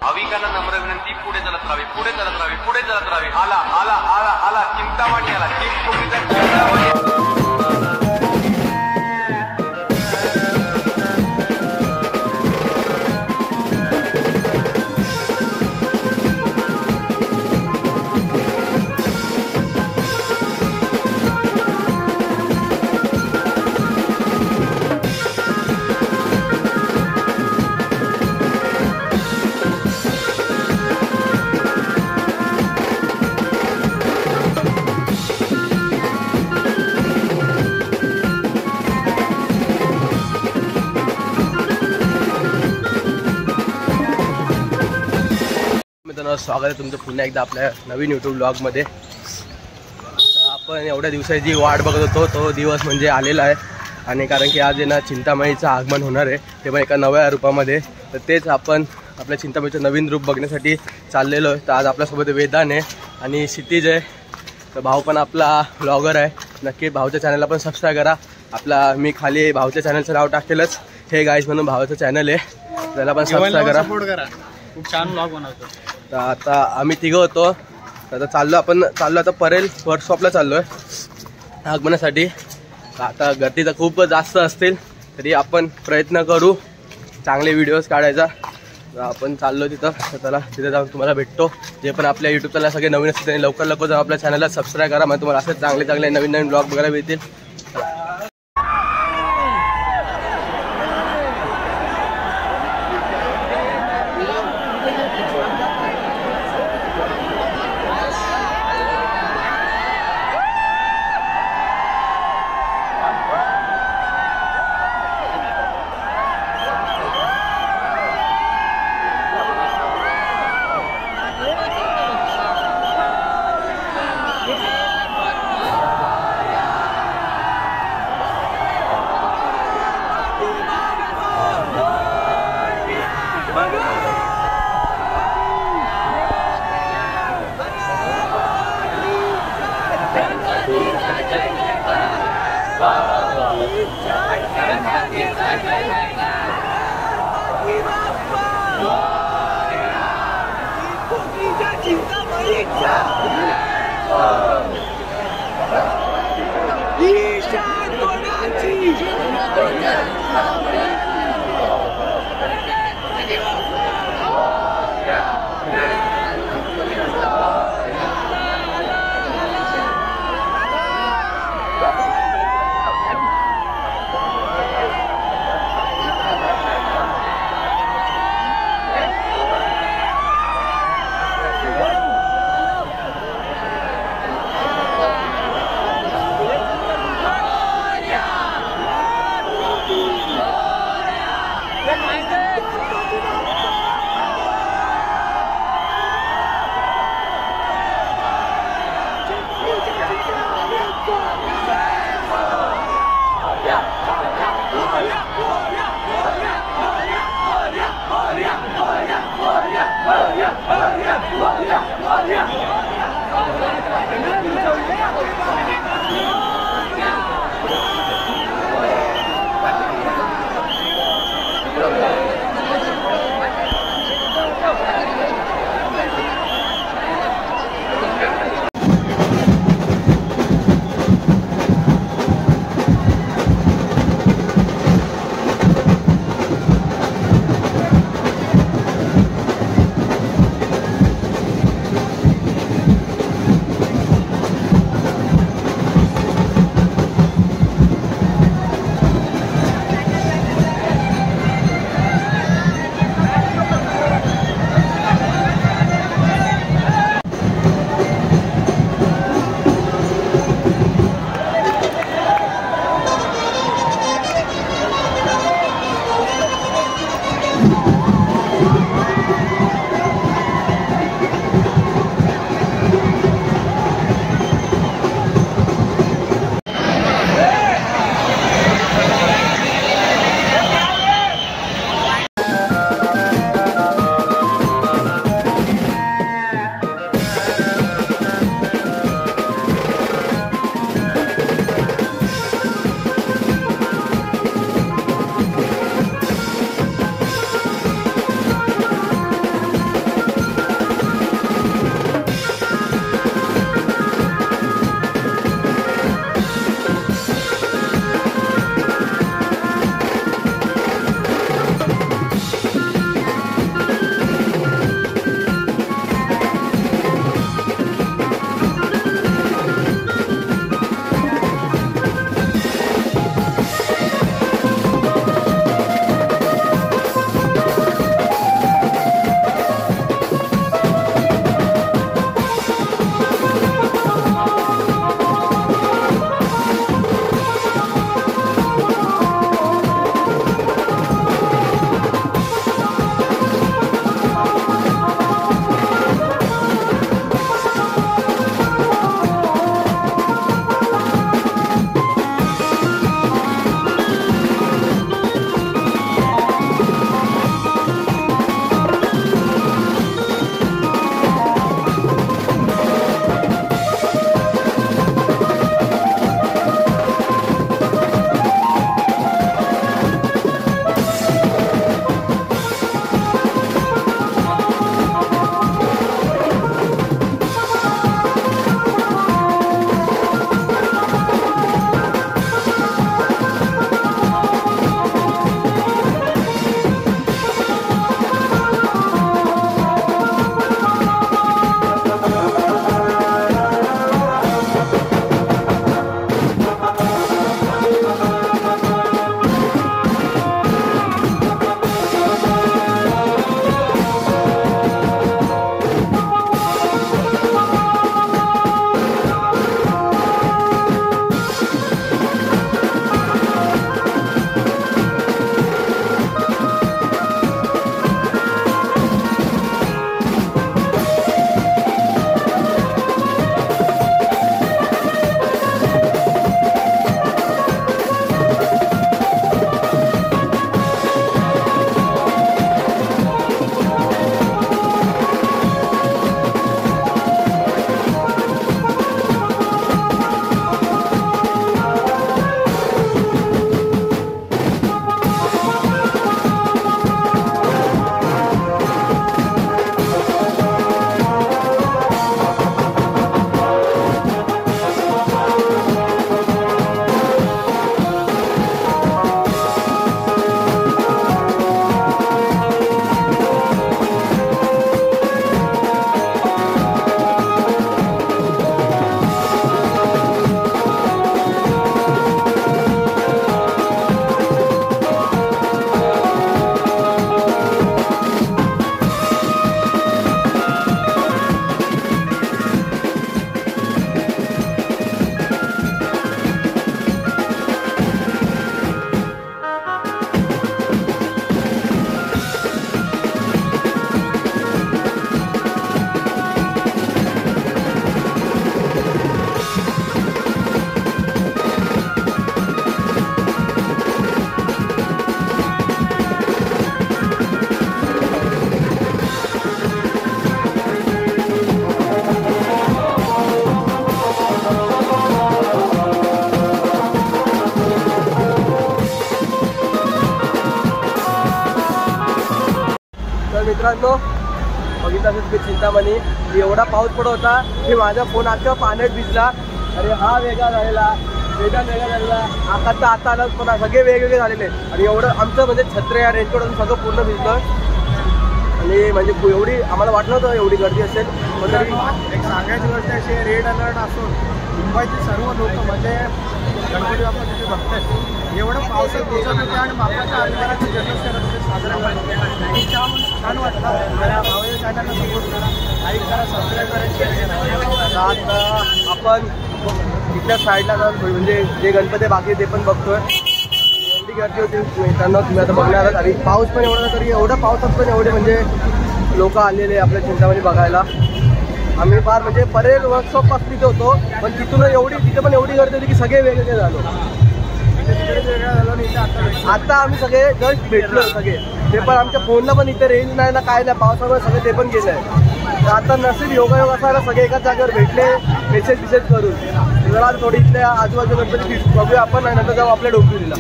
भाविकांना नम्र विनंती, पुढे चालत राहावे, पुढे चालत राहावे, पुढे चालत राहावे. आला आला आला आला चिंतामणी आला, चिंतामणी. स्वागत आहे तुमचं पुन्हा एकदा आपल्या नवीन यूट्यूब ब्लॉगमध्ये. आपण एवढ्या दिवसाची वाट बघत होतो, तो दिवस म्हणजे आलेला आहे. आणि कारण की आज आहे ना चिंतामणीचं आगमन होणार आहे, ते पण एका नव्या रूपामध्ये. तर तेच आपण आपल्या चिंतामणीचं नवीन रूप बघण्यासाठी चाललेलो आहे. तर आज आपल्यासोबत वेदान आहे आणि क्षितिज आहे. तर भाऊ पण आपला ब्लॉगर आहे, नक्की भाऊच्या चॅनलला पण सबस्क्राईब करा. आपला मी खाली भाऊच्या चॅनलचं नाव टाकलेलंच, हे गाईज म्हणून भावाचं चॅनल आहे, त्याला पण सबस्क्राईब करा. खूप छान ब्लॉग बनवतो. तर आता आम्ही तिघं होतो, आता चाललो आता परेल वर्कशॉपला चाललो आहे आगमनासाठी. आता गर्दी तर खूप जास्त असतील, तरी आपण प्रयत्न करू चांगले व्हिडिओज काढायचा. आपण चाललो तिथं, तर त्याला तिथे जाऊन तुम्हाला भेटतो. जे पण आपल्या यूट्यूब चॅनल सगळे नवीन असतील त्यांनी लवकर जाऊन आपल्या चॅनलला सबस्क्राईब करा, मग तुम्हाला असे चांगले चांगले नवीन नवीन ब्लॉग बघायला मिळतील. मित्रांनो बघितलं असेल की चिंतामणी एवढा पाऊस पडत होता की माझा फोन अख्खा पाण्यात भिजला. अरे हा वेगळा झालेला, वेगळा झालेला, आकाशचा आता आला पण सगळे वेगवेगळे झालेले. आणि एवढं आमचं म्हणजे छत्र्या रेनकोट सगळं पूर्ण भिजलं. आणि म्हणजे एवढी आम्हाला वाटलं होतं एवढी गर्दी असेल. पण तरी एक सांगायची गोष्ट अशी रेड अलर्ट असून मुंबईचे सर्व लोक म्हणजे गणपती बाप्पा तिथे बघतात. एवढं पावसात पोचत होते आणि बाप्पाच्या आगमनाचे जल्लोष करत होते साजरा करत छान वाटलं. भावळे चॅनलला सपोर्ट करा, लाईक करा, सबस्क्राईब करा, शेअर करा. आता आपण इथल्या साईडला जाऊन म्हणजे जे गणपती बाकी ते पण बघतोय. एवढी गर्दी होती मित्रांनो तुम्ही आता बघणार आहात. आणि पाऊस पण एवढा तरी एवढं पावसात पण एवढे म्हणजे लोक आलेले आपल्या चिंतामणी बघायला. आम्ही फार म्हणजे परेल वर्कशॉपपासून तिथे होतो पण तिथून तिथे पण एवढी गर्दी होती की सगळे वेगवेगळे झालो. आता आम्ही सगळे जस्ट भेटलो सगळे. ते पण आमच्या फोनला पण इथे रेंज नाही ना काय नाही पावसामुळे सगळे ते पण गेलं आहे. तर आता नसेल योगायोग असायला सगळे एकाच जागेवर भेटले मेसेज करून. जरा थोडी इथल्या आजूबाजू गणपती बघूया आपण नंतर जाऊ आपल्या डोंबिवलीला.